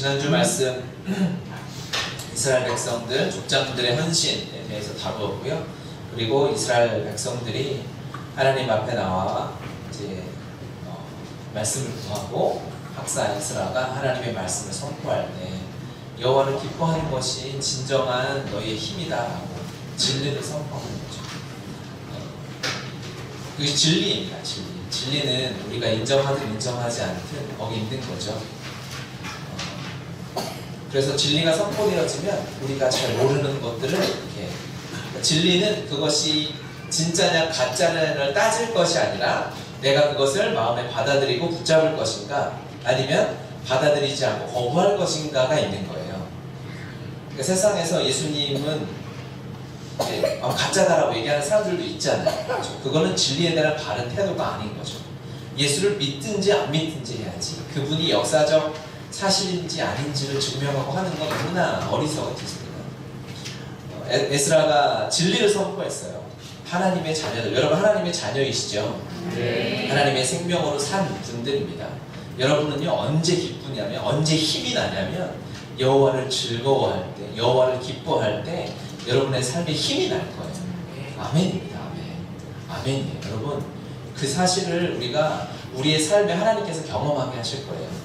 지난주 말씀 이스라엘 백성들, 족장들의 헌신에 대해서 다루었고요. 그리고 이스라엘 백성들이 하나님 앞에 나와 이제 말씀을 구하고 박사 에스라가 하나님의 말씀을 선포할 때 여호와를 기뻐하는 것이 진정한 너희의 힘이다라고 진리를 선포하는 거죠. 그게 진리입니다. 진리는 우리가 인정하든 인정하지 않든 거기 있는 거죠. 그래서 진리가 선포되어지면 우리가 잘 모르는 것들을 이렇게, 진리는 그것이 진짜냐 가짜냐를 따질 것이 아니라 내가 그것을 마음에 받아들이고 붙잡을 것인가 아니면 받아들이지 않고 거부할 것인가가 있는 거예요. 그러니까 세상에서 예수님은 가짜다라고 얘기하는 사람들도 있잖아요. 그렇죠? 그거는 진리에 대한 바른 태도가 아닌 거죠. 예수를 믿든지 안 믿든지 해야지 그분이 역사적 사실인지 아닌지를 증명하고 하는 건 너무나 어리석은 짓입니다. 에스라가 진리를 선포했어요. 하나님의 자녀들, 여러분 하나님의 자녀이시죠? 네. 하나님의 생명으로 산 분들입니다. 여러분은요 언제 기쁘냐면, 언제 힘이 나냐면 여호와를 즐거워할 때, 여호와를 기뻐할 때 여러분의 삶에 힘이 날 거예요. 아멘입니다. 아멘. 아멘이에요. 여러분 그 사실을 우리가 우리의 삶에 하나님께서 경험하게 하실 거예요.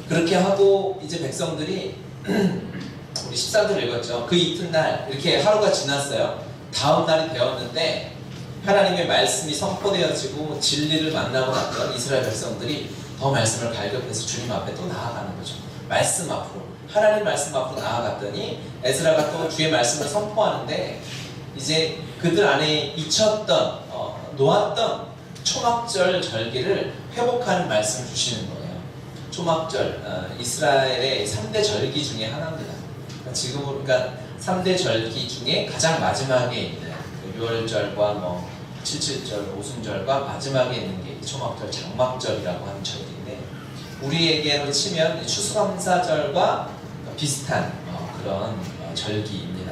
그렇게 하고 이제 백성들이 우리 13절 읽었죠. 그 이튿날 이렇게 하루가 지났어요. 다음 날이 되었는데 하나님의 말씀이 선포되어지고 진리를 만나고 났던 이스라엘 백성들이 더 말씀을 갈급해서 주님 앞에 또 나아가는 거죠. 말씀 앞으로, 하나님 말씀 앞으로 나아갔더니 에스라가 또 주의 말씀을 선포하는데 이제 그들 안에 잊혔던 놓았던 초막절 절기를 회복하는 말씀을 주시는 거예요. 초막절, 이스라엘의 3대 절기 중에 하나입니다. 그러니까 3대 절기 중에 가장 마지막에 있는 6월절과 77절, 오순절과 마지막에 있는 게 초막절, 장막절이라고 하는 절기인데 우리에게로 치면 추수감사절과 비슷한 그런 절기입니다.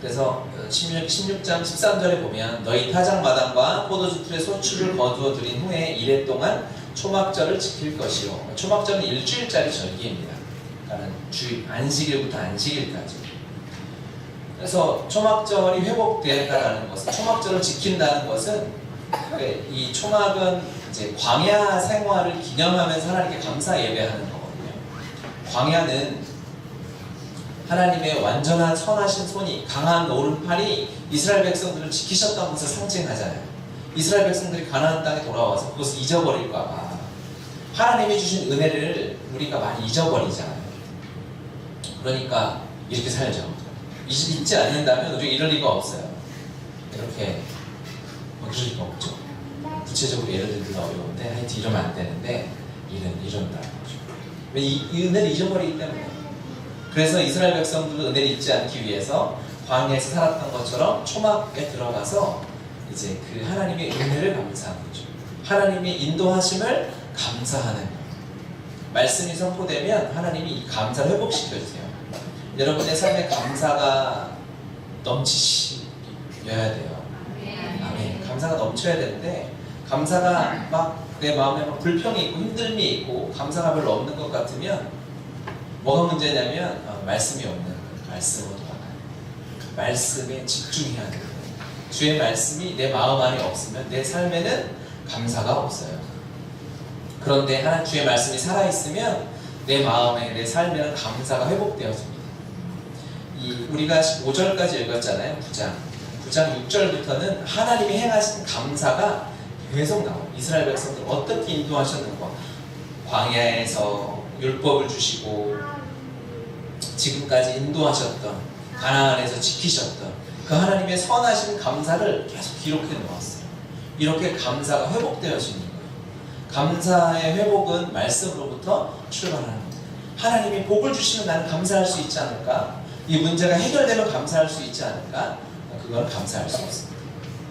그래서 16장 13절에 보면 너희 타작마당과 포도주 틀에 소출을 거두어 들인 후에 이래 동안 초막절을 지킬 것이요. 초막절은 일주일짜리 절기입니다. 그러니까 안식일부터 안식일까지. 그래서 초막절이 회복된다는 것은, 초막절을 지킨다는 것은, 이 초막은 이제 광야 생활을 기념하면서 하나님께 감사 예배하는 거거든요. 광야는 하나님의 완전한 선하신 손이, 강한 오른팔이 이스라엘 백성들을 지키셨다는 것을 상징하잖아요. 이스라엘 백성들이 가나안 땅에 돌아와서 그것을 잊어버릴까봐 하나님이 주신 은혜를 우리가 많이 잊어버리잖아요. 그러니까 이렇게 살죠. 잊지 않는다면 우리가 이럴 리가 없어요. 이렇게 그럴 리가 없죠. 구체적으로 예를 들기는 어려운데 하여튼 이러면 안 되는데 이런다는 거죠. 왜 이 은혜를 잊어버리기 때문에. 그래서 이스라엘 백성들도 은혜를 잊지 않기 위해서 광야에서 살았던 것처럼 초막에 들어가서 이제 그 하나님의 은혜를 감사하는 거죠. 하나님의 인도하심을 감사하는 거예요. 말씀이 선포되면 하나님이 이 감사를 회복시켜주세요. 여러분의 삶에 감사가 넘치셔야 돼요. 아멘. 감사가 넘쳐야 되는데 감사가 막 내 마음에 막 불평이 있고 힘듦이 있고 감사가 별로 없는 것 같으면 뭐가 문제냐면 말씀이 없는 거예요. 말씀으로 돌아가요. 말씀에 집중해야 돼요. 주의 말씀이 내 마음 안에 없으면 내 삶에는 감사가 없어요. 그런데 하나님 주의 말씀이 살아있으면 내 마음에, 내 삶에는 감사가 회복되어집니다. 우리가 5절까지 읽었잖아요. 9장 6절부터는 하나님이 행하신 감사가 계속 나와요. 이스라엘 백성들 어떻게 인도하셨는가, 광야에서 율법을 주시고 지금까지 인도하셨던, 가나안에서 지키셨던 그 하나님의 선하신 감사를 계속 기록해 놓았어요. 이렇게 감사가 회복되어지는 거예요. 감사의 회복은 말씀으로부터 출발하는 겁니다. 하나님이 복을 주시면 나는 감사할 수 있지 않을까? 이 문제가 해결되면 감사할 수 있지 않을까? 그건 감사할 수 없습니다.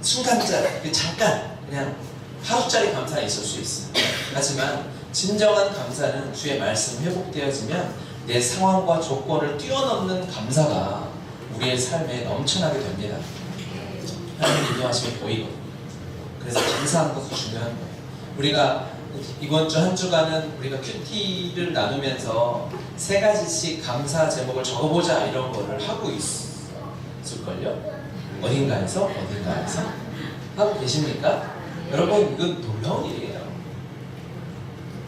순간짜리, 잠깐 그냥 하루짜리 감사가 있을 수 있어요. 하지만 진정한 감사는 주의 말씀 회복되어지면 내 상황과 조건을 뛰어넘는 감사가 우리의 삶에 넘쳐나게 됩니다. 하나님의 인도하심이 보이거든요. 그래서 감사하는 것도 중요한 거예요. 우리가 이번 주 한 주간은 우리가 큐티를 나누면서 3가지씩 감사 제목을 적어보자 이런 거를 하고 있을걸요? 어딘가에서 하고 계십니까? 여러분, 이건 놀라운 일이에요.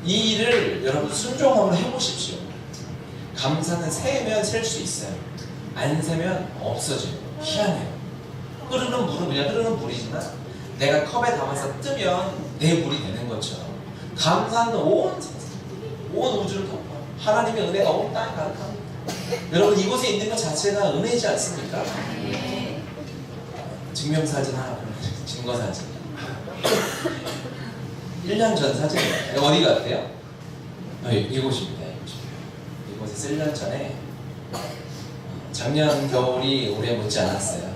이 일을 여러분 순종함으로 해보십시오. 감사는 세면 셀 수 있어요. 안 세면 없어져요. 희한해요. 흐르는 물은 그냥 흐르는 물이지만 내가 컵에 담아서 뜨면 내 물이 되는 것처럼 감사는 온 우주를 덮어요. 하나님의 은혜가 온 땅에 가득합니다. 여러분, 이곳에 있는 것 자체가 은혜이지 않습니까? 증명사진 하나, 증거사진. 1년 전 사진이에요. 어디 같아요? 이곳입니다. 이곳에서 1년 전에 작년 겨울이 올해 못지 않았어요.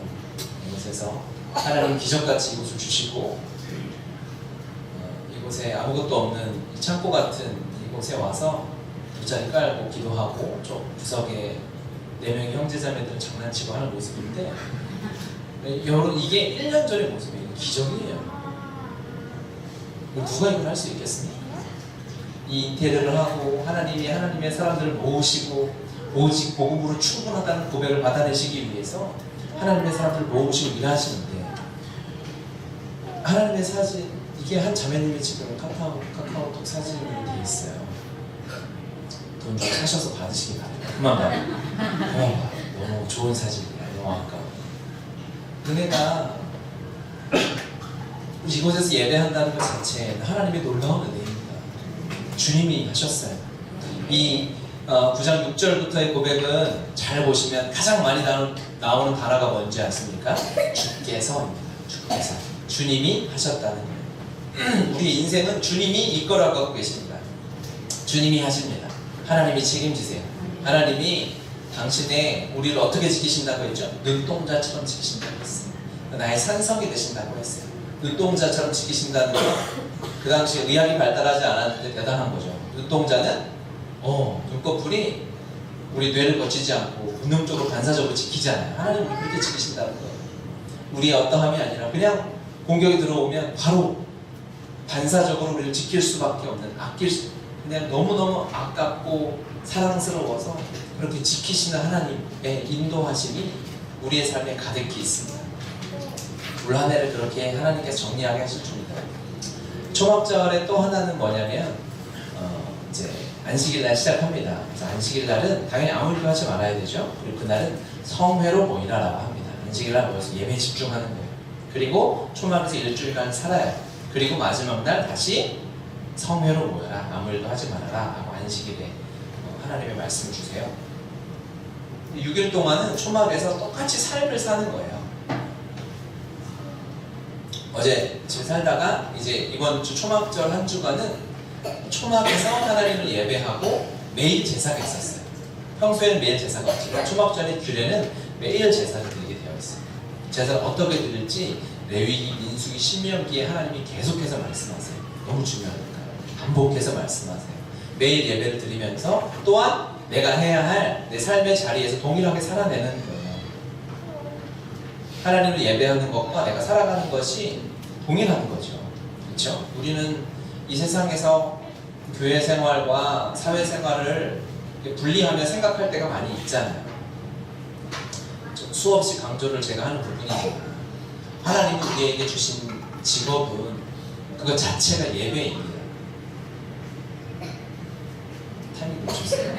이곳에서 하나님 기적같이 이곳을 주시고 이곳에 아무것도 없는 창고 같은 이곳에 와서 돗자리 깔고 기도하고 좀 구석에 4명의 형제자매들은 장난치고 하는 모습인데 여러분, 이게 1년 전의 모습이에요. 기적이에요. 누가 이걸 할 수 있겠습니까? 이 인테리어를 하고 하나님의 사람들을 모으시고 오직 복음으로 충분하다는 고백을 받아내시기 위해서 하나님의 사람들을 모으시고 일하시는데 하나님의 사진, 이게 한 자매님이 지금 카카오톡 사진이 돼 있어요. 돈 좀 사셔서 받으시기 바랍니다. 그만 봐요. 너무 좋은 사진이야. 너무 아까워. 은혜가 이곳에서 예배한다는 것 자체는 하나님의 놀라운 은혜입니다. 주님이 하셨어요. 이 9장 6절부터의 고백은 잘 보시면 가장 많이 나오는 단어가 뭔지 아십니까? 주께서입니다. 주께서. 주님이 하셨다는 거예요. 우리 인생은 주님이 이끌어가고 계십니다. 주님이 하십니다. 하나님이 책임지세요. 하나님이 당신의 우리를 어떻게 지키신다고 했죠? 눈동자처럼 지키신다고 했어요. 나의 산성이 되신다고 했어요. 눈동자처럼 지키신다는 건 그 당시에 의학이 발달하지 않았는데 대단한 거죠. 눈동자는 눈꺼풀이 우리 뇌를 거치지 않고 본능적으로 반사적으로 지키잖아요. 하나님 우리 그렇게 지키신다는 거예요. 우리의 어떠함이 아니라 그냥 공격이 들어오면 바로 반사적으로 우리를 지킬 수밖에 없는, 그냥 너무너무 아깝고 사랑스러워서 그렇게 지키시는 하나님의 인도하심이 우리의 삶에 가득히 있습니다. 물 한 해를 그렇게 하나님께서 정리하게 하실 줄입니다. 초막절의 또 하나는 뭐냐면 이제 안식일날 시작합니다. 그래서 안식일날은 당연히 아무 일도 하지 말아야 되죠. 그리고 그날은 성회로 모이라라고 합니다. 안식일날 모여서 예배에 집중하는 거예요. 그리고 초막에서 일주일간 살아요. 그리고 마지막 날 다시 성회로 모여라. 아무 일도 하지 말아라. 하고 안식일에 하나님의 말씀을 주세요. 6일 동안은 초막에서 똑같이 삶을 사는 거예요. 어제 집에 살다가 이제 이번 주 초막절 한 주간은 초막에서 하나님을 예배하고 매일 제사가 있었어요. 평소에는 매일 제사가 없지만 초막절의 규례는 매일 제사를 드리게 되어 있어요. 제사를 어떻게 드릴지 레위기, 민수기, 신명기에 하나님이 계속해서 말씀하세요. 너무 중요하니까요. 반복해서 말씀하세요. 매일 예배를 드리면서 또한 내가 해야 할 내 삶의 자리에서 동일하게 살아내는 거예요. 하나님을 예배하는 것과 내가 살아가는 것이 동일한 거죠. 그렇죠? 우리는 이 세상에서 교회 생활과 사회 생활을 분리하며 생각할 때가 많이 있잖아요. 수없이 강조를 제가 하는 부분입니다. 하나님이 우리에게 주신 직업은 그것 자체가 예배입니다. 타이밍 놓쳤어요.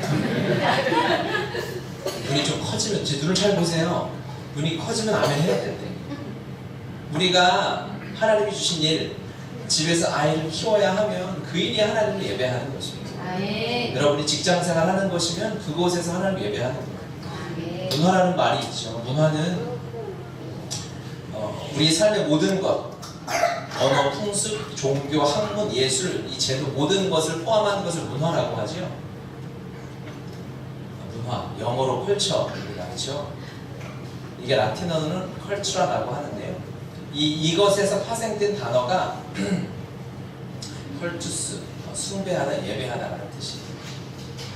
눈이 좀 커지면, 제 눈을 잘 보세요. 눈이 커지면 아멘 해야 될 때. 우리가 하나님이 주신 일, 집에서 아이를 키워야 하면 그 일이 하나님을 예배하는 것입니다. 여러분이 직장생활 하는 것이면 그곳에서 하나님을 예배하는 거예요. 문화라는 말이 있죠. 문화는 우리 삶의 모든 것, 언어, 풍습, 종교, 학문, 예술, 이 제도 모든 것을 포함하는 것을 문화라고 하죠. 문화, 영어로 컬처입니다. 그렇죠? 이게 라틴어는 컬처라고 하는데요. 이것에서 파생된 단어가 컬투스, 숭배하다, 예배하다라는 뜻이에요.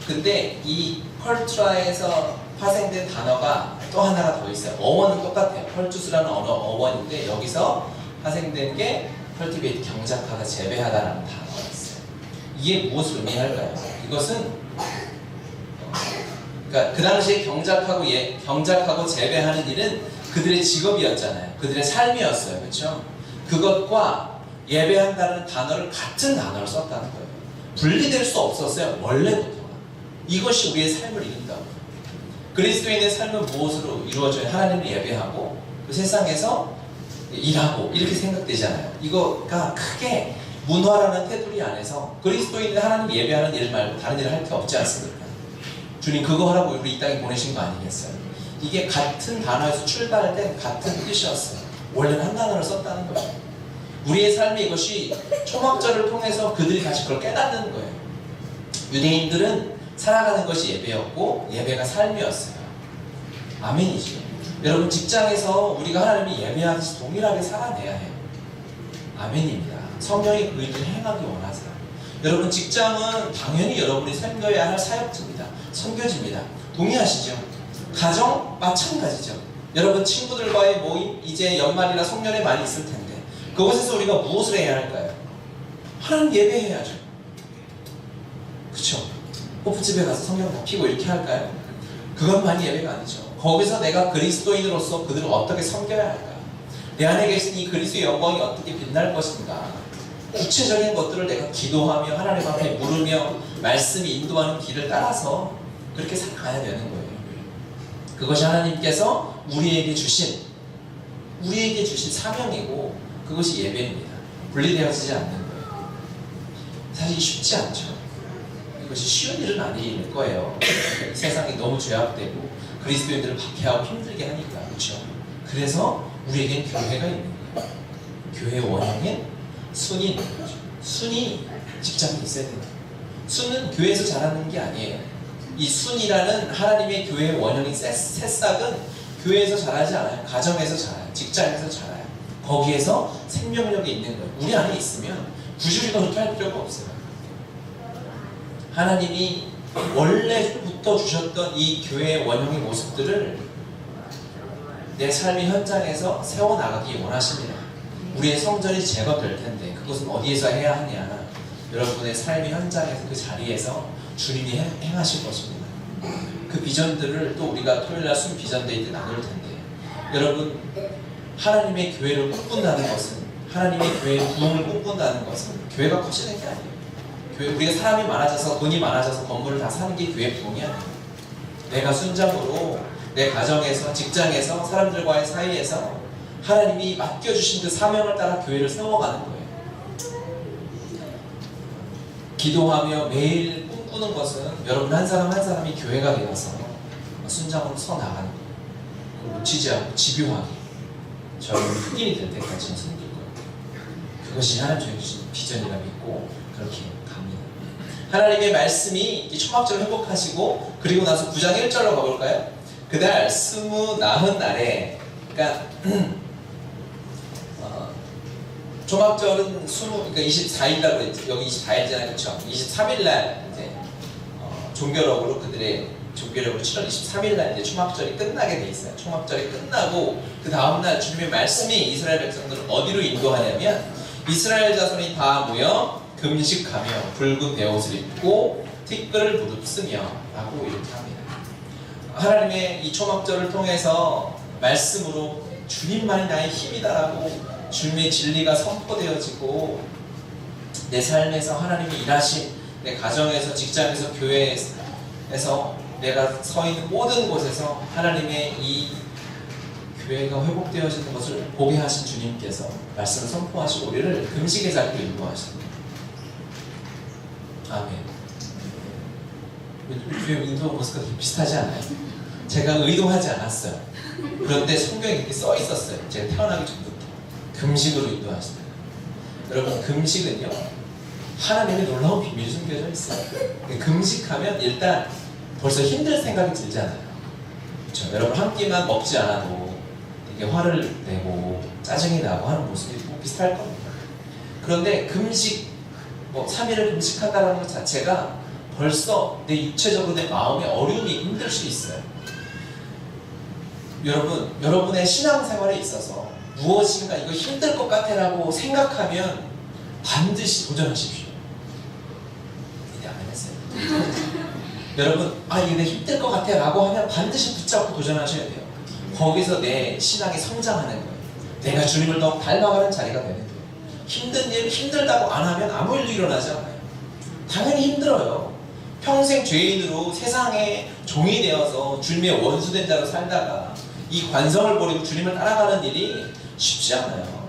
근데 이 컬트라에서 파생된 단어가 또 하나가 더 있어요. 어원은 똑같아요. 컬투스라는 어원인데 여기서 파생된 게 컬티베이트, 경작하다, 재배하다라는 단어가 있어요. 이게 무엇을 의미할까요? 이것은 그러니까 그 당시에 경작하고 재배하는 일은 그들의 직업이었잖아요. 그들의 삶이었어요. 그렇죠? 그것과 예배한다는 단어를 같은 단어를 썼다는 거예요. 분리될 수 없었어요. 원래부터. 이것이 우리의 삶을 이룬다고. 그리스도인의 삶은 무엇으로 이루어져요? 하나님을 예배하고 그 세상에서 일하고 이렇게 생각되잖아요. 이거가 크게 문화라는 테두리 안에서 그리스도인은 하나님 예배하는 일 말고 다른 일을 할 게 없지 않습니까? 주님 그거 하라고 우리 이 땅에 보내신 거 아니겠어요? 이게 같은 단어에서 출발할 때 같은 뜻이었어요. 원래는 한 단어를 썼다는 거예요. 우리의 삶이 이것이 초막절을 통해서 그들이 다시 그걸 깨닫는 거예요. 유대인들은 살아가는 것이 예배였고 예배가 삶이었어요. 아멘이죠. 여러분 직장에서 우리가 하나님이 예배하듯이 동일하게 살아내야 해요. 아멘입니다. 성령의 그 일을 행하기 원하세요. 여러분 직장은 당연히 여러분이 섬겨야 할 사역지입니다. 선교지입니다. 동의하시죠? 가정 마찬가지죠. 여러분 친구들과의 모임 이제 연말이나 송년회 많이 있을 텐데 그곳에서 우리가 무엇을 해야 할까요? 하나님 예배해야죠. 그쵸? 호프집에 가서 성경 다 피고 이렇게 할까요? 그것만이 예배가 아니죠. 거기서 내가 그리스도인으로서 그들을 어떻게 섬겨야 할까? 내 안에 계신 이 그리스도의 영광이 어떻게 빛날 것인가? 구체적인 것들을 내가 기도하며 하나님 앞에 물으며 말씀이 인도하는 길을 따라서 그렇게 살아가야 되는 거예요. 그것이 하나님께서 우리에게 주신 사명이고 그것이 예배입니다. 분리되어지지 않는 거예요. 사실 쉽지 않죠. 이것이 쉬운 일은 아닐 거예요. 세상이 너무 죄악되고 그리스도인들을 박해하고 힘들게 하니까. 그렇죠? 그래서 우리에겐 교회가 있는 거예요. 교회의 원형인 순이 있는 거죠. 순이 직장에 있어야 돼요. 순은 교회에서 자라는 게 아니에요. 이 순이라는 하나님의 교회의 원형인 새싹은 교회에서 자라지 않아요. 가정에서 자라요. 직장에서 자라요. 거기에서 생명력이 있는 거예요. 우리 안에 있으면 부주의가 그렇게 할 필요가 없어요. 하나님이 원래부터 주셨던 이 교회의 원형의 모습들을 내 삶의 현장에서 세워나가기 원하십니다. 우리의 성전이 제거될 텐데 그것은 어디에서 해야 하냐? 여러분의 삶의 현장에서 그 자리에서 주님이 행하실 것입니다. 그 비전들을 또 우리가 토요일날 순 비전데이 때 나눌 텐데 여러분 하나님의 교회를 꿈꾼다는 것은 하나님의 교회의 부흥을 꿈꾼다는 것은 교회가 커지는 게 아니에요. 교회 우리가 사람이 많아져서 돈이 많아져서 건물을 다 사는 게 교회 부흥이 아니에요. 내가 순장으로 내 가정에서 직장에서 사람들과의 사이에서 하나님이 맡겨주신 그 사명을 따라 교회를 세워가는 거예요. 기도하며 매일 꿈꾸는 것은 여러분 한 사람 한 사람이 교회가 되어서 순장으로 서 나가는 거예요. 그걸 놓치지 않고 집요하게 저희 흑인이 될 때까지 섬길 거예요. 그것이 하나님 주신 비전이라 믿고 그렇게 갑니다. 하나님의 말씀이 초막절을 회복하시고 그리고 나서 9장 1절로 가볼까요? 그달 20 그러니까 초막절은 그러니까 24일날 그랬죠. 여기 24일잖아요. 그렇죠? 23일날 이제 종교력으로 그들의 종교력으로 7월 23일날 이제 초막절이 끝나게 돼 있어요. 초막절이 끝나고 그 다음날 주님의 말씀이 이스라엘 백성들을 어디로 인도하냐면 이스라엘 자손이 다 모여 금식하며 붉은 베옷을 입고 티끌을 무릅쓰며 라고 이렇게 합니다. 하나님의 이 초막절을 통해서 말씀으로 주님만이 나의 힘이다라고 주님의 진리가 선포되어지고 내 삶에서 하나님이 일하신 내 가정에서 직장에서 교회에서 내가 서 있는 모든 곳에서 하나님의 이 교회가 회복되어지는 것을 보게 하신 주님께서 말씀을 선포하시고 우리를 금식의 자리로 인도하십니다. 아멘. 우리 교회 인도 모습과 비슷하지 않아요? 제가 의도하지 않았어요. 그런데 성경에 이렇게 써 있었어요. 제가 태어나기 전부터 금식으로 인도하시다. 여러분 금식은요 하나님의 놀라운 비밀이 숨겨져 있어요. 금식하면 일단 벌써 힘들 생각이 들잖아요. 그렇죠? 여러분 한 끼만 먹지 않아도 되게 화를 내고 짜증이 나고 하는 모습이 비슷할 겁니다. 그런데 금식 3일을 금식한다는 것 자체가 벌써 내 육체적으로 내 마음의 어려움이 힘들 수 있어요. 여러분의 신앙생활에 있어서 무엇인가 이거 힘들 것 같아라고 생각하면 반드시 도전하십시오. 여러분, 이게 내 힘들 것 같아 라고 하면 반드시 붙잡고 도전하셔야 돼요. 거기서 내 신앙이 성장하는 거예요. 내가 주님을 더 닮아가는 자리가 되는 거예요. 힘든 일, 힘들다고 안 하면 아무 일도 일어나지 않아요. 당연히 힘들어요. 평생 죄인으로 세상의 종이 되어서 주님의 원수된 자로 살다가 이 관성을 버리고 주님을 따라가는 일이 쉽지 않아요.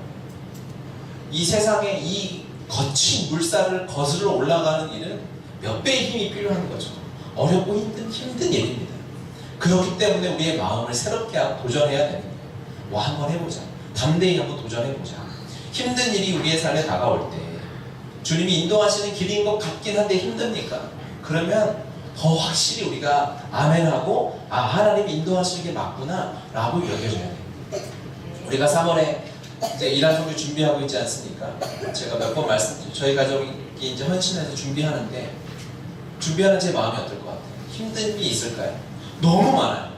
이 세상에 이 거친 물살을 거슬러 올라가는 일은 몇 배의 힘이 필요한 거죠. 어렵고 힘든 일입니다. 그렇기 때문에 우리의 마음을 새롭게 하고 도전해야 되는 거예요. 한번 해보자. 담대히 한번 도전해보자. 힘든 일이 우리의 삶에 다가올 때 주님이 인도하시는 길인 것 같긴 한데 힘듭니까? 그러면 더 확실히 우리가 아멘하고 하나님이 인도하시는 게 맞구나 라고 여겨져야 돼요. 우리가 3월에 이제 일한 성교 준비하고 있지 않습니까? 제가 몇 번 말씀드렸죠. 저희 가족이 이제 헌신해서 준비하는데 준비하는 제 마음이 어떨 것 같아요? 힘든 일이 있을까요? 너무 많아요.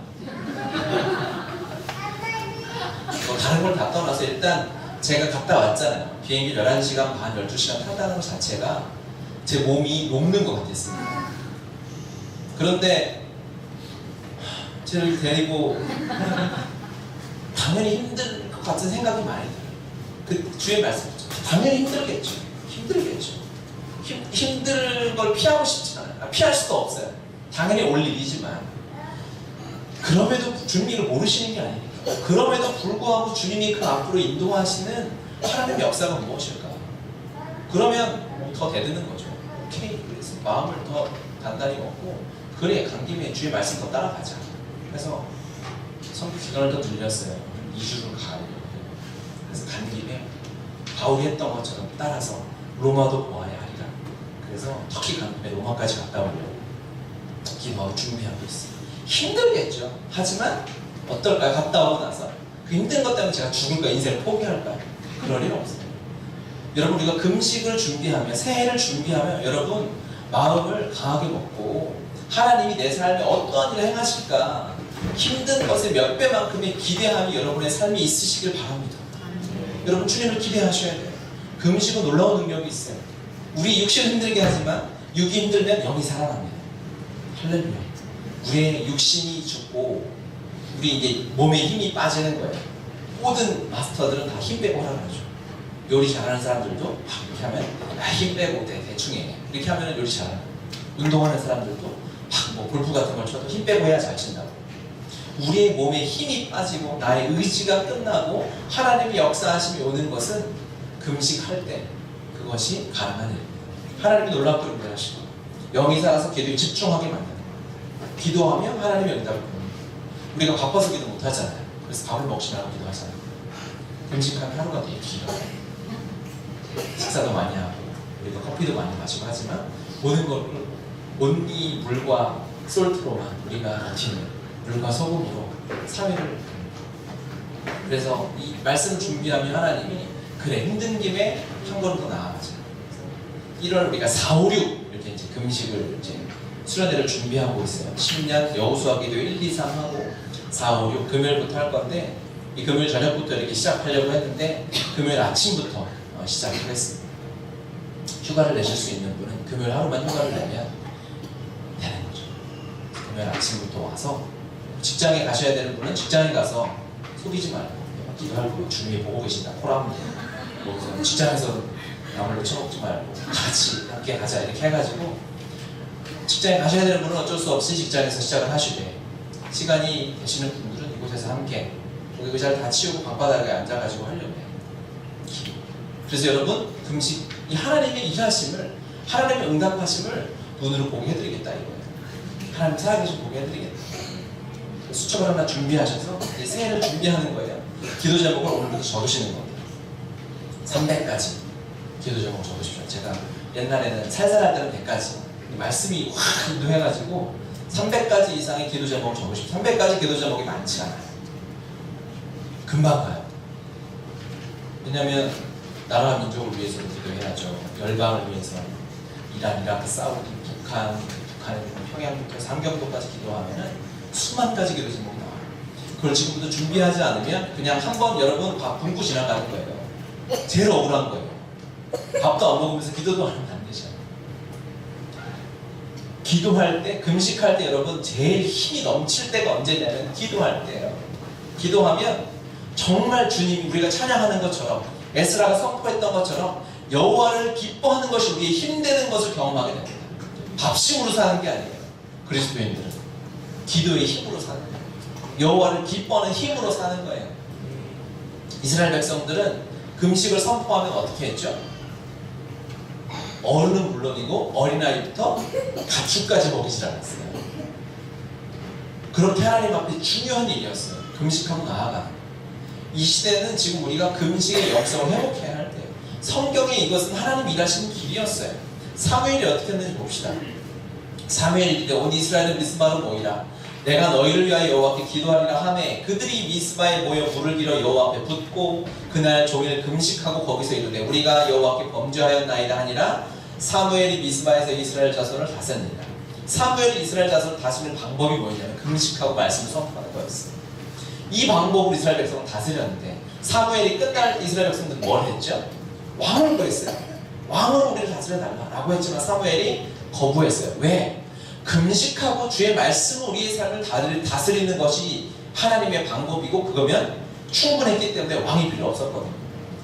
다른 걸 다 떠나서 일단 제가 갔다 왔잖아요. 비행기 11시간 반, 12시간 탄다는 것 자체가 제 몸이 녹는 것 같았습니다. 그런데 저를 데리고 당연히 힘들 것 같은 생각이 많이 들어요. 그 주의 말씀이죠. 당연히 힘들겠죠. 힘들 걸 피하고 싶지 않아요. 피할 수도 없어요. 당연히 올 일이지만 그럼에도 주님이 이걸 모르시는 게 아니니까. 그럼에도 불구하고 주님이 그 앞으로 인도하시는 하나님의 역사가 무엇일까? 그러면 더 대드는 거죠. 오케이, 그래서 마음을 더 단단히 먹고 그래, 간 김에 주의 말씀 더 따라가자. 그래서 선교 기간을 더 늘렸어요. 2주를 가려고. 그래서 간 김에 바울이 했던 것처럼 따라서 로마도 보아야 하리라. 그래서 터키 간 김에 로마까지 갔다 오려고 기도하고 준비하고 있어요. 힘들겠죠. 하지만 어떨까요? 갔다 오고 나서 그 힘든 것 때문에 제가 죽을까, 인생을 포기할까요? 그럴 일 없어요. 여러분, 우리가 금식을 준비하면, 새해를 준비하면 여러분 마음을 강하게 먹고 하나님이 내 삶에 어떠한 일을 행하실까, 힘든 것의 몇 배만큼의 기대함이 여러분의 삶에 있으시길 바랍니다. 여러분, 주님을 기대하셔야 돼요. 금식은 놀라운 능력이 있어요. 우리 육신은 힘들게 하지만 육이 힘들면 영이 살아납니다. 할렐루야. 우리의 육신이 죽고 우리 이제 몸에 힘이 빠지는 거예요. 모든 마스터들은 다 힘 빼고 하라고 하죠. 요리 잘하는 사람들도 이렇게 하면 힘 빼고 대충 해. 이렇게 하면 요리 잘하는 거예요. 운동하는 사람들도 골프 같은 걸 쳐도 힘 빼고 해야 잘 친다고. 우리의 몸에 힘이 빠지고 나의 의지가 끝나고 하나님의 역사하심이 오는 것은 금식할 때 그것이 가능한 일입니다. 하나님이 놀랍게 은혜하시고 영이 살아서 기도에 집중하게 만드는 거예요. 기도하면 하나님의 응답을 보는 거예요. 우리가 바빠서 기도 못하잖아요. 그래서 밥을 먹지 말고 기도하잖아요. 금식하면 하루가 되게 길어요. 식사도 많이 하고 우리가 커피도 많이 마시고 하지만 모든 걸 온리 물과 솔트로만 우리가 버티는, 물과 소금으로 3일을. 그래서 이 말씀 준비하면 하나님이 그래, 힘든 김에 한 걸음 더 나아가자. 1월 우리가 4, 5, 6 이렇게 이제 금식을 이제 수련회를 준비하고 있어요. 10년 여호수아 기도 1, 2, 3 하고 4, 5, 6 금요일부터 할 건데, 이 금요일 저녁부터 이렇게 시작하려고 했는데 금요일 아침부터 시작을 했습니다. 휴가를 내실 수 있는 분은 금요일 하루만 휴가를 내면 되는 거죠. 금요일 아침부터 와서, 직장에 가셔야 되는 분은 직장에 가서 속이지 말고 기도하고 주님이 보고 계신다. 코라면 뭐 직장에서 나물로 쳐먹지 말고 같이 함께 가자 이렇게 해가지고, 직장에 가셔야 되는 분은 어쩔 수 없이 직장에서 시작을 하시되, 시간이 되시는 분들은 이곳에서 함께 여기 의자를 다 치우고 방바닥에 앉아가지고 하려고 해요. 그래서 여러분, 금식, 이 하나님의 일하심을, 하나님의 응답하심을 눈으로 보게 해드리겠다 이거예요. 하나님 살아계신 보게 해드리겠다. 수첩을 하나 준비하셔서 이제 새해를 준비하는 거예요. 기도 제목을 오늘부터 적으시는 겁니다. 300가지 기도 제목 적으십시오. 제가 옛날에는 살살할 때는 100가지, 말씀이 확 인도해가지고 300가지 이상의 기도 제목을 적으십시오. 300가지 기도 제목이 많지 않아요. 금방 가요. 왜냐면 나라와 민족을 위해서 기도해야죠. 열방을 위해서, 이란, 이라크, 사우디, 북한의 평양부터 상경도까지 기도하면은 수만 가지 기도 제목이 나와요. 그걸 지금부터 준비하지 않으면 그냥 한번 여러분 밥 굶고 지나가는 거예요. 제일 억울한 거예요. 밥도 안 먹으면서 기도도 안 하면 안 되죠. 기도할 때, 금식할 때 여러분 제일 힘이 넘칠 때가 언제냐면 기도할 때예요. 기도하면 정말 주님이 우리가 찬양하는 것처럼 에스라가 선포했던 것처럼 여호와를 기뻐하는 것이 우리의 힘되는 것을 경험하게 됩니다. 밥심으로 사는 게 아니에요. 그리스도인들은 기도의 힘으로 사는 거예요. 여호와를 기뻐하는 힘으로 사는 거예요. 이스라엘 백성들은 금식을 선포하면 어떻게 했죠? 어른은 물론이고 어린아이부터 가축까지 먹이질 않았어요. 그렇게 하나님 앞에 중요한 일이었어요. 금식하고 나아가는. 이 시대는 지금 우리가 금식의 역성을 회복해야 할 때예요. 성경에 이것은 하나님 일하시는 길이었어요. 사무엘이 어떻게 했는지 봅시다. 사무엘이 이르되 온 이스라엘은 미스바로 모이라. 내가 너희를 위하여 여호와께 기도하리라 하매 그들이 미스바에 모여 불을 길어 여호와 앞에 붓고 그날 종일 금식하고 거기서 이르되 우리가 여호와께 범죄하였나이다 하니라. 사무엘이 미스바에서 이스라엘 자손을 다스립니다. 사무엘이 이스라엘 자손을 다스리는 방법이 뭐냐면 금식하고 말씀을 선포하는 거였어요. 이 방법으로 이스라엘 백성을 다스렸는데 사무엘이 끝날 이스라엘 백성들은 뭘 했죠? 왕을 구했어요. 왕으로 우리를 다스려달라고 했지만 사무엘이 거부했어요. 왜? 금식하고 주의 말씀으로 우리의 삶을 다스리는 것이 하나님의 방법이고 그거면 충분했기 때문에 왕이 필요 없었거든요.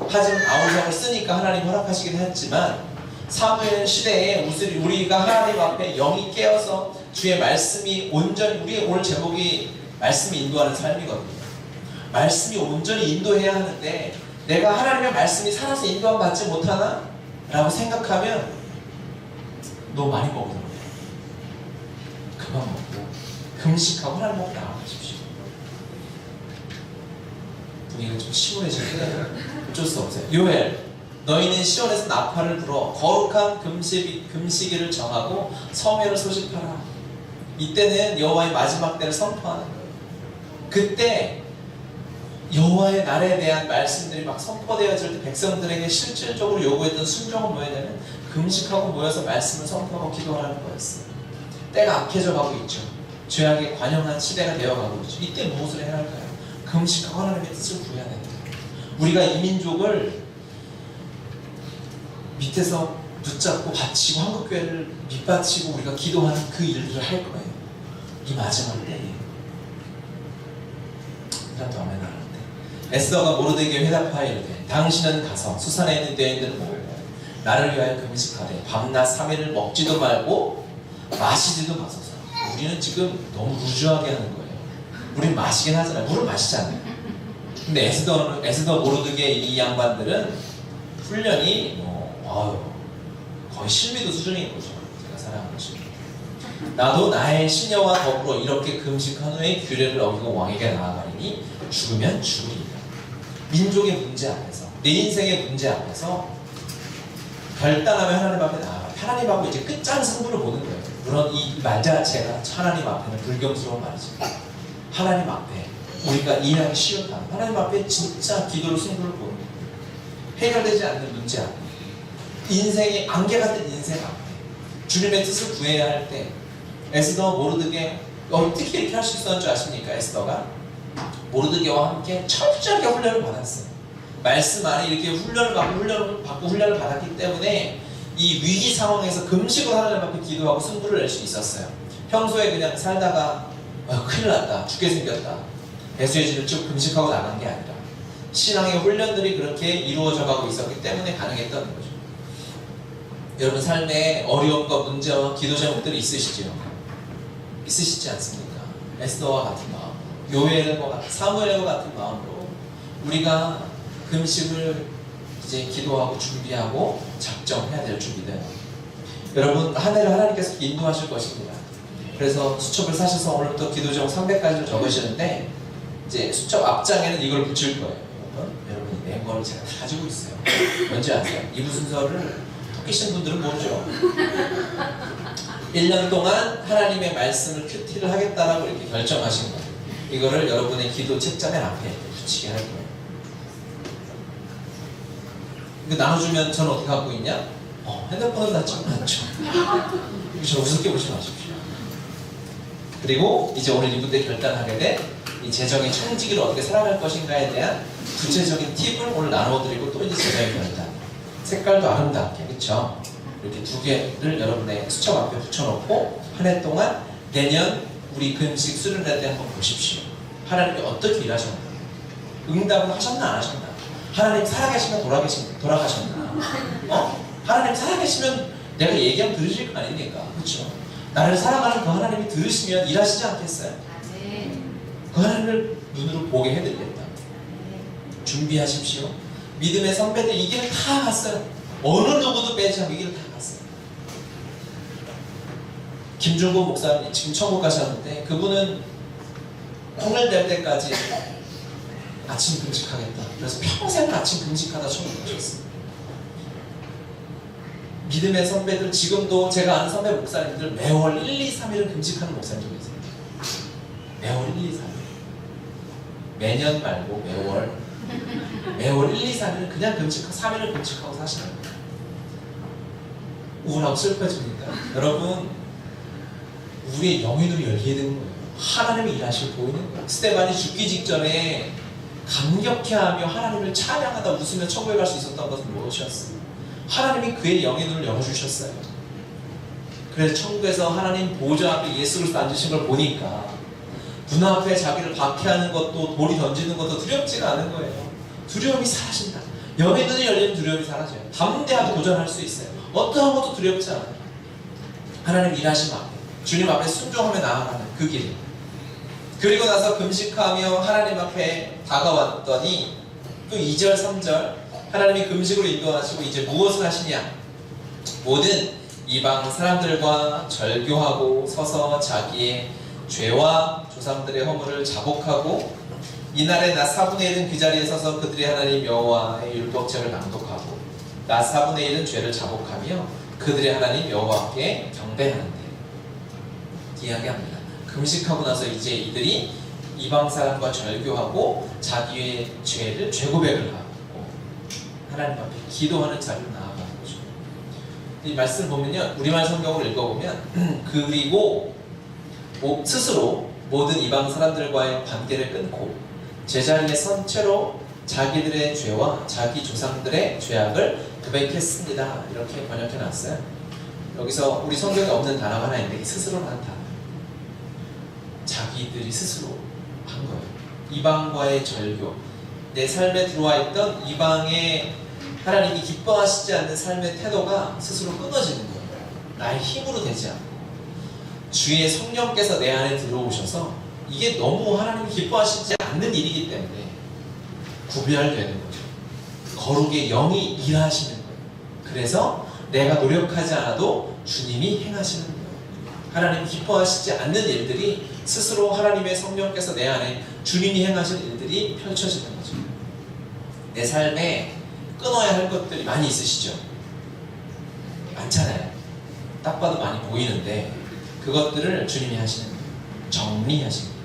하지만 아우성을 쓰니까 하나님 허락하시긴 했지만 사무엘 시대에 우리가 하나님 앞에 영이 깨어서 주의 말씀이 온전히 우리의 오늘 제목이 말씀이 인도하는 삶이거든요. 말씀이 온전히 인도해야 하는데 내가 하나님의 말씀이 살아서 인도함 받지 못하나? 라고 생각하면 너무 많이 먹는 거예요. 그만 먹고 금식하고 하나님 앞에 나아가십시오. 분위기가 좀 시원해지는데 어쩔 수 없어요. 요엘 너희는 시온에서 나팔을 불어 거룩한 금식일을 정하고 성회를 소집하라. 이때는 여호와의 마지막 때를 선포하는 거예요. 그때 여호와의 날에 대한 말씀들이 막 선포되어질 때 백성들에게 실질적으로 요구했던 순종은 뭐였냐면 금식하고 모여서 말씀을 선포하고 기도하라는 거였어요. 때가 악해져 가고 있죠. 죄악에 관영한 시대가 되어가고 있죠. 이때 무엇을 해야 할까요? 금식하고 하나님의 뜻을 구해야 됩니다. 우리가 이 민족을 밑에서 붙잡고 바치고 한국교회를 밑바치고 우리가 기도하는 그 일들을 할 거예요. 이 마지막 때에. 나도 아멘 하는데 에스더가 모르드게에 회답하여 이르되 당신은 가서 수산에 있는 대인들을 모으고 나를 위하여 금식하되 밤낮 3일을 먹지도 말고 마시지도 마소서. 우리는 지금 너무 루즈하게 하는 거예요. 우린 마시긴 하잖아요. 물을 마시잖아요. 근데 에스더 모르드게 이 양반들은 훈련이 거의 실미도 수준인 거죠. 제가 사랑하는 것입니다. 나도 나의 시녀와 더불어 이렇게 금식한 후에 규례를 어기고 왕에게 나아가리니 죽으면 죽으리라. 민족의 문제 앞에서 내 인생의 문제 앞에서 결단하며 하나님 앞에 나아가 하나님하고 이제 끝장 승부를 보는 거예요. 물론 이 말 자체가 하나님 앞에는 불경스러운 말이지만 하나님 앞에 우리가 이해하기 쉬운 단어 하나님 앞에 진짜 기도로 승부를 보는 거예요. 해결되지 않는 문제 앞에 인생의 안개 같은 인생 앞에 주님의 뜻을 구해야 할 때 에스더 모르드게 어떻게 이렇게 할 수 있었는 줄 아십니까? 에스더가 모르드게와 함께 철저하게 훈련을 받았어요. 말씀 안에 이렇게 훈련을 받았기 때문에 이 위기 상황에서 금식으로 하나님 앞에 기도하고 승부를 낼 수 있었어요. 평소에 그냥 살다가 큰일 났다, 죽게 생겼다, 배수의 진을 쭉 금식하고 나간 게 아니라 신앙의 훈련들이 그렇게 이루어져 가고 있었기 때문에 가능했던 거죠. 여러분 삶에 어려움과 문제와 기도 제목들이 있으시죠? 있으시지 않습니까? 에스더와 같은 마음, 요엘과 사무엘과 같은 마음으로 우리가 금식을 이제 기도하고 준비하고 작정해야 될 준비돼요. 여러분 한 해를 하나님께서 인도하실 것입니다. 그래서 수첩을 사셔서 오늘부터 기도 제목 300가지를 적으시는데 이제 수첩 앞장에는 이걸 붙일 거예요. 여러분이 낸 거를 제가 다 가지고 있어요. 뭔지 아세요? 이부 순서를 토끼신 분들은 모르죠. 1년 동안 하나님의 말씀을 큐티를 하겠다라고 이렇게 결정하신 거예요. 이거를 여러분의 기도 책장에 앞에 붙이게 할 거예요. 이거 나눠주면 저는 어떻게 갖고 있냐? 핸드폰으로 다 찍어놨죠. 저 우습게 보지 마십시오. 그리고 이제 오늘 이분 때 결단하게 된 이 재정의 청지기를 어떻게 살아갈 것인가에 대한 구체적인 팁을 오늘 나눠드리고 또 이제 재정의 결단. 색깔도 아름답게, 그렇죠? 이렇게 두 개를 여러분의 수첩 앞에 붙여놓고 한 해 동안 내년 우리 금식 수련회 때 한번 보십시오. 하나님이 어떻게 일하셨나? 응답을 하셨나 안 하셨나? 하나님 살아계시면 돌아가셨나? 하나님 살아계시면 내가 얘기하면 들으실 거 아닙니까? 그렇죠? 나를 사랑하는 그 하나님이 들으시면 일하시지 않겠어요? 그 하나님을 눈으로 보게 해드리겠다. 준비하십시오. 믿음의 선배들 이 길을 다 갔어요. 어느 누구도 빼지 않고 이 길을 다 갔어요. 김중곤 목사님 지금 천국 가셨는데 그분은 콩을 될 때까지 아침 금식하겠다. 그래서 평생 아침 금식하다 천국 가셨어요. 믿음의 선배들 지금도 제가 아는 선배 목사님들 매월 1, 2, 3일은 금식하는 목사님들 계세요. 매월 1, 2, 3일. 매년 말고 매월 1, 2, 3일은 그냥 금식하고 3일을 금식하고 사시는 거예요. 우울하고 슬퍼집니까? 여러분 우리의 영의 눈이 열리게 되는 거예요. 하나님이 일하시고 보이는 거예요. 스데반이 죽기 직전에 감격해하며 하나님을 찬양하다 웃으며 천국에 갈 수 있었던 것은 무엇이었어요? 하나님이 그의 영의 눈을 열어주셨어요. 그래서 천국에서 하나님 보좌 앞에 예수 그리스도 앉으신 걸 보니까 눈앞에 자기를 박해하는 것도 돌이 던지는 것도 두렵지가 않은 거예요. 두려움이 사라진다. 영의 눈이 열리면 두려움이 사라져요. 담대하게 도전할 수 있어요. 어떠한 것도 두렵지 않아요. 하나님 일하심 앞에 주님 앞에 순종하며 나아가는 그 길. 그리고 나서 금식하며 하나님 앞에 다가왔더니 또 2절 3절 하나님이 금식으로 인도하시고 이제 무엇을 하시냐? 모든 이방 사람들과 절교하고 서서 자기의 죄와 조상들의 허물을 자복하고 이날에 낮 4분의 1은 그 자리에 서서 그들의 하나님 여호와의 율법책을 낭독하고 낮 4분의 1은 죄를 자복하며 그들의 하나님 여호와께 경배하는데 이야기합니다. 금식하고 나서 이제 이들이 이방 사람과 절교하고 자기의 죄를 죄고백을 하고 하나님 앞에 기도하는 자리로 나아가는 거죠. 이 말씀을 보면요, 우리말 성경을 읽어보면 그리고 스스로 모든 이방 사람들과의 관계를 끊고 제자리에 선 채로 자기들의 죄와 자기 조상들의 죄악을 고백했습니다. 이렇게 번역해놨어요. 여기서 우리 성경에 없는 단어가 하나 있는데 스스로라는 단어. 자기들이 스스로 한 거예요. 이방과의 절교. 내 삶에 들어와 있던 이방의 하나님이 기뻐하시지 않는 삶의 태도가 스스로 끊어지는 거예요. 나의 힘으로 되지 않고 주의 성령께서 내 안에 들어오셔서 이게 너무 하나님이 기뻐하시지 않는 일이기 때문에 구별되는 거죠. 거룩의 영이 일하시는 거예요. 그래서 내가 노력하지 않아도 주님이 행하시는 거예요. 하나님이 기뻐하시지 않는 일들이 스스로 하나님의 성령께서 내 안에 주님이 행하신 일들이 펼쳐지는 거죠. 내 삶에 끊어야 할 것들이 많이 있으시죠? 많잖아요. 딱 봐도 많이 보이는데 그것들을 주님이 하시는 거예요. 정리하시는 거예요.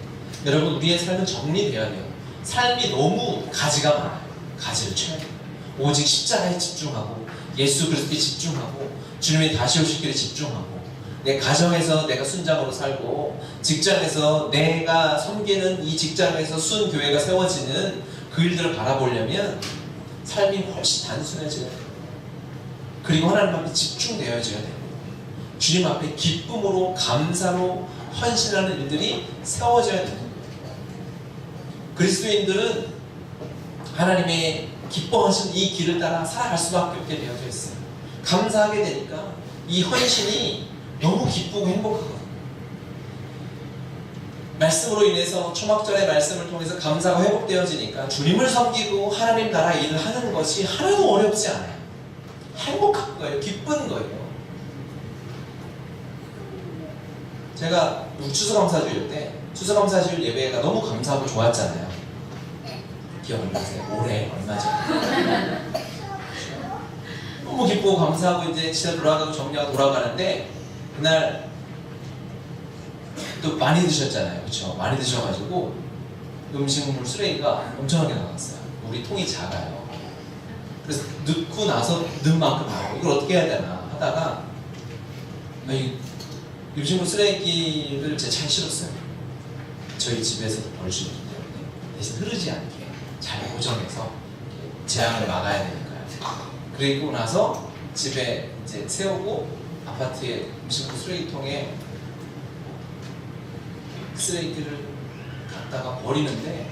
여러분 우리의 삶은 정리되어야 돼요. 삶이 너무 가지가 많아요. 가지를 쳐야 돼요. 오직 십자가에 집중하고 예수 그리스도에 집중하고 주님의 다시 오실 길에 집중하고 내 가정에서 내가 순장으로 살고 직장에서 내가 섬기는 이 직장에서 순교회가 세워지는 그 일들을 바라보려면 삶이 훨씬 단순해져야 돼요. 그리고 하나님 앞에 집중되어져야 돼요. 주님 앞에 기쁨으로 감사로 헌신하는 일들이 세워져야 되는 거예요. 그리스도인들은 하나님의 기뻐하신 이 길을 따라 살아갈 수밖에 없게 되어져 있어요. 감사하게 되니까 이 헌신이 너무 기쁘고 행복하거든요. 말씀으로 인해서 초막절의 말씀을 통해서 감사가 회복되어지니까 주님을 섬기고 하나님 나라 일을 하는 것이 하나도 어렵지 않아요. 행복한 거예요. 기쁜 거예요. 제가 추수감사주일 때 추수감사주일 예배가 너무 감사하고 좋았잖아요. 기억 안 나세요? 올해 얼마 전에 너무 기쁘고 감사하고 이제 집에 돌아가고 정리하고 돌아가는데 그날 또 많이 드셨잖아요. 그렇죠? 많이 드셔가지고 음식물 쓰레기가 엄청나게 나왔어요. 우리 통이 작아요. 그래서 넣고 나서 넣은 만큼 나오고 이걸 어떻게 해야 되나 하다가 이 음식물 쓰레기를 제 차에 실었어요. 저희 집에서도 버릴 수 있기 때문에 대신 흐르지 않게 잘 고정해서 재앙을 막아야 되니까요. 그리고 나서 집에 이제 세우고 아파트에 음식물 쓰레기통에 쓰레기를 갖다가 버리는데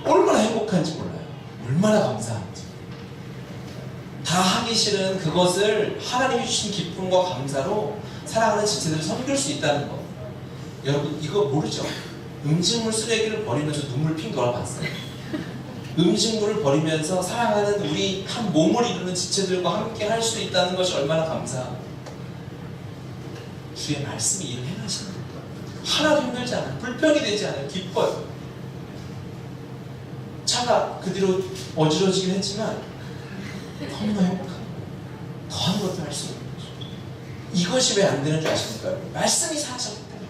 얼마나 행복한지 몰라요. 얼마나 감사한지. 다 하기 싫은 그것을 하나님이 주신 기쁨과 감사로 사랑하는 지체들을 섬길 수 있다는 것. 여러분 이거 모르죠? 음식물 쓰레기를 버리면서 눈물 핑 돌아봤어요. 음식물을 버리면서 사랑하는 우리 한 몸을 이루는 지체들과 함께 할 수 있다는 것이 얼마나 감사하고 주의 말씀이 일을 행하시는 거예요. 하나도 힘들지 않아요. 불편이 되지 않아요. 기뻐요. 차가 그 뒤로 어지러지긴 했지만 너무나 행복한 거예요. 더한 것도 할 수 있는 거죠. 이것이 왜 안 되는 줄 아십니까? 말씀이 사라졌기 때문에,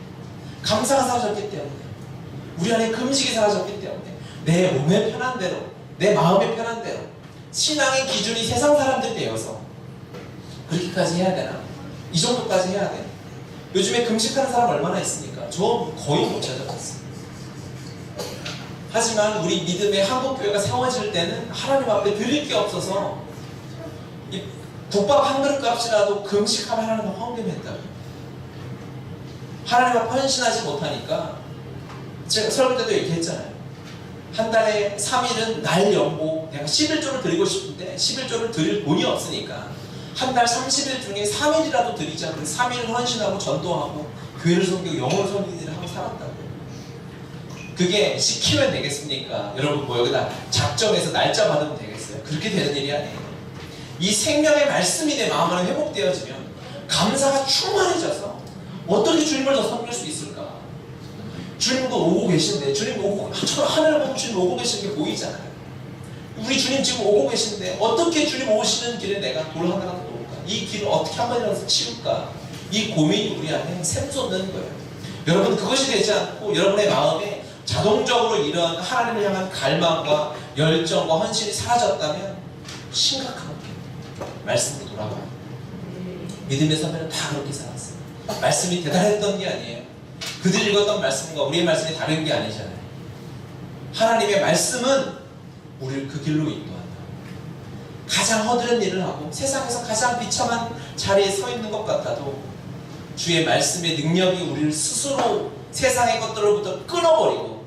감사가 사라졌기 때문에, 우리 안에 금식이 사라졌기 때문에, 내 몸의 편한 대로, 내 마음의 편한 대로 신앙의 기준이 세상 사람들이 되어서 그렇게까지 해야 되나? 이 정도까지 해야 되나? 요즘에 금식하는 사람 얼마나 있습니까? 저 거의 못 찾아봤어요. 하지만 우리 믿음의 한국교회가 세워질 때는 하나님 앞에 드릴 게 없어서 이 국밥 한 그릇 값이라도 금식하면 하나님 앞에 헌금했다고. 하나님 앞에 헌신하지 못하니까 제가 설교 때도 얘기했잖아요. 한 달에 3일은 날 연고 내가 11조를 드리고 싶은데 11조를 드릴 돈이 없으니까 한 달 30일 중에 3일이라도 드리자. 그래서 3일을 헌신하고 전도하고 교회를 섬기고 영혼을 섬기는 일을 하고 살았다고. 그게 시키면 되겠습니까? 여러분 뭐 여기다 작정해서 날짜 받으면 되겠어요? 그렇게 되는 일이 아니에요. 이 생명의 말씀이 내 마음 안에 회복되어지면 감사가 충만해져서 어떻게 주님을 더 섬길 수 있을까? 주님도 오고 계신데, 주님 오고, 하늘을 보고 주님 오고 계시는 게 보이잖아요. 우리 주님 지금 오고 계신데 어떻게 주님 오시는 길에 내가 돌 하나라도 놓을까? 이 길을 어떻게 한 번이라도 치울까? 이 고민이 우리 안에 샘솟는 거예요. 여러분 그것이 되지 않고 여러분의 마음에 자동적으로 이런 하나님을 향한 갈망과 열정과 헌신이 사라졌다면 심각한 거예요. 말씀으로 돌아가요. 믿음의 선배는 다 그렇게 살았어요. 말씀이 대단했던 게 아니에요. 그들 읽었던 말씀과 우리의 말씀이 다른 게 아니잖아요. 하나님의 말씀은 우리를 그 길로 인도한다. 가장 허드렛 일을 하고 세상에서 가장 비참한 자리에 서 있는 것 같아도 주의 말씀의 능력이 우리를 스스로 세상의 것들로부터 끊어버리고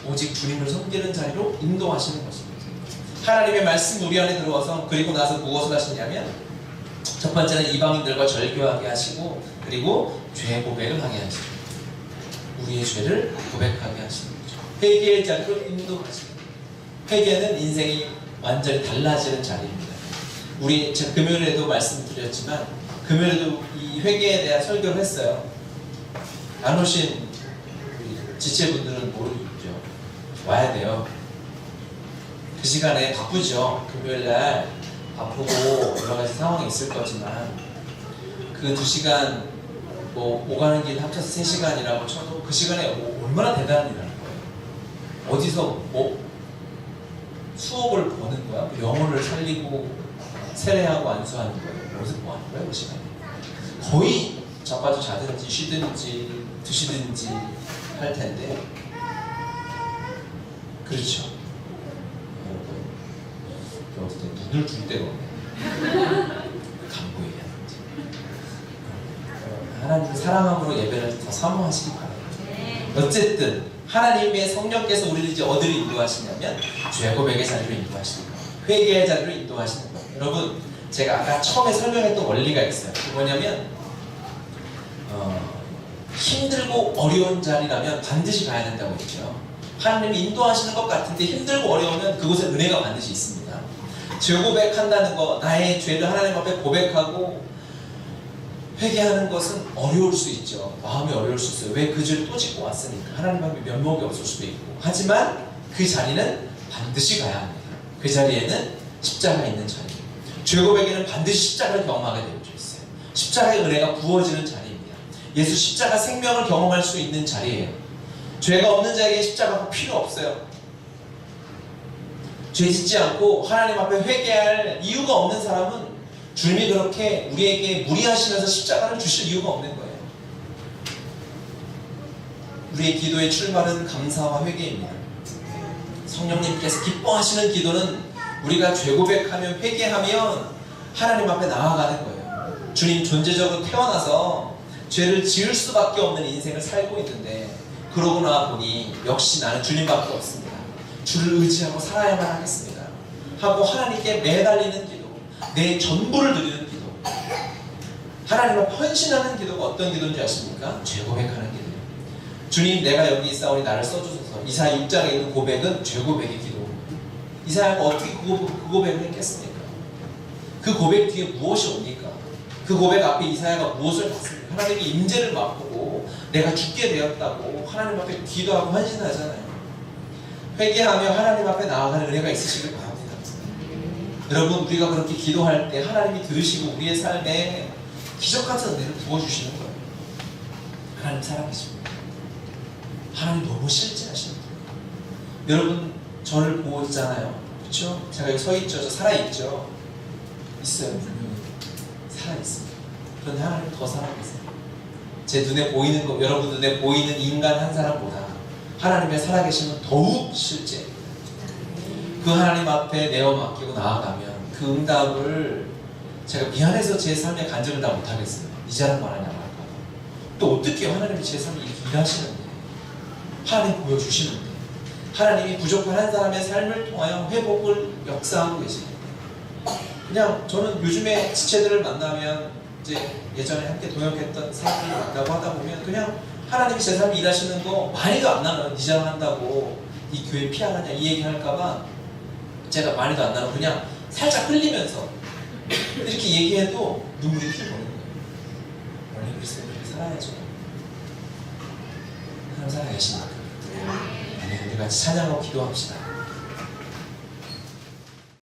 오직 주님을 섬기는 자리로 인도하시는 것입니다. 하나님의 말씀 우리 안에 들어와서 그리고 나서 무엇을 하시냐면 첫 번째는 이방인들과 절교하게 하시고 그리고 죄 고백을 하게 하시고 우리의 죄를 고백하게 하시는 거죠. 회개의 자리로 인도하시는 거죠. 회개는 인생이 완전히 달라지는 자리입니다. 우리 제가 금요일에도 말씀드렸지만 금요일에도 이 회개에 대한 설교를 했어요. 안 오신 지체분들은 모르죠. 와야 돼요. 그 시간에 바쁘죠. 금요일날 바쁘고 여러 가지 상황이 있을 거지만 그 2시간 뭐 오가는 길 합쳐서 3시간이라고 쳐도 그 시간에 얼마나 대단한 일을 하는 거예요. 어디서 뭐 수억을 버는 거야? 영혼을 살리고 세례하고 안수하는 거예요. 어디서 뭐 하는 거예요? 그 시간에 거의 자빠져 자든지 쉬든지 드시든지 할 텐데 그렇죠. 여러분 어떻게 눈을 줄 데가 없네. 간구 얘기하는지 하나님을 사랑함으로 예배를 더 사모하시기 바랍니다. 어쨌든 하나님의 성령께서 우리를 이제 어디로 인도하시냐면 죄 고백의 자리로 인도하시는 거예요. 회개의 자리로 인도하시는 거예요. 여러분 제가 아까 처음에 설명했던 원리가 있어요. 그게 뭐냐면 힘들고 어려운 자리라면 반드시 가야 된다고 했죠. 하나님이 인도하시는 것 같은데 힘들고 어려우면 그곳에 은혜가 반드시 있습니다. 죄 고백한다는 거, 나의 죄를 하나님 앞에 고백하고 회개하는 것은 어려울 수 있죠. 마음이 어려울 수 있어요. 왜 그 죄를 또 짓고 왔으니까. 하나님 앞에 면목이 없을 수도 있고. 하지만 그 자리는 반드시 가야 합니다. 그 자리에는 십자가가 있는 자리예요. 죄 고백에는 반드시 십자가를 경험하게 되어져 있어요. 십자가의 은혜가 부어지는 자리입니다. 예수 십자가 생명을 경험할 수 있는 자리예요. 죄가 없는 자에게 십자가가 필요 없어요. 죄 짓지 않고 하나님 앞에 회개할 이유가 없는 사람은 주님이 그렇게 우리에게 무리하시면서 십자가를 주실 이유가 없는 거예요. 우리의 기도의 출발은 감사와 회개입니다. 성령님께서 기뻐하시는 기도는 우리가 죄 고백하며 회개하면 하나님 앞에 나아가는 거예요. 주님 존재적으로 태어나서 죄를 지을 수밖에 없는 인생을 살고 있는데 그러고 나 보니 역시 나는 주님밖에 없습니다. 주를 의지하고 살아야만 하겠습니다 하고 하나님께 매달리는 기도, 내 전부를 드리는 기도, 하나님 앞에 헌신하는 기도가 어떤 기도인지 아십니까? 죄 고백하는 기도예요. 주님, 내가 여기 있사오니 나를 써주소서. 이사야 6장에 있는 고백은 죄 고백의 기도. 이사야가 어떻게 그 고백을 했겠습니까? 그 고백 뒤에 무엇이 옵니까? 그 고백 앞에 이사야가 무엇을 봤습니까? 하나님의 임재를 맛보고 내가 죽게 되었다고 하나님 앞에 기도하고 헌신하잖아요. 회개하며 하나님 앞에 나아가는 은혜가 있으시길 바랍니다. 여러분, 우리가 그렇게 기도할 때 하나님이 들으시고 우리의 삶에 기적같은 은혜를 부어주시는 거예요. 하나님 살아계십니다. 하나님 너무 실제하시는 거예요. 여러분, 저를 보고 있잖아요. 그렇죠? 제가 여기 서 있죠. 저 살아있죠. 있어요. 분명히 살아있습니다. 그런데 하나님 더 살아계세요. 제 눈에 보이는 거, 여러분 눈에 보이는 인간 한 사람보다 하나님의 살아계심은 더욱 실제입니다. 그 하나님 앞에 내어 맡기고 나아가면 그 응답을 제가 미안해서 제 삶의 간증을 다 못하겠어요. 이 자랑 말하냐고 할까봐. 또 어떻게 하나님이 제 삶에 이렇게 일하시는데, 하나님 보여주시는데, 하나님이 부족한 한 사람의 삶을 통하여 회복을 역사하고 계십니다. 그냥 저는 요즘에 지체들을 만나면 이제 예전에 함께 동역했던 사람들을 만나고 하다 보면 그냥 하나님이 제 삶에 일하시는 거 많이도 안 나면 니 자랑한다고 이 교회 피하느냐 이 얘기 할까봐 제가 많이도 안 나면 그냥 살짝 흘리면서 이렇게 얘기해도 눈물이 피어오는 거예요. 원래 그리스도인들이 살아야죠. 하나님 살아계십니까? 우리 같이 찬양하고 기도합시다.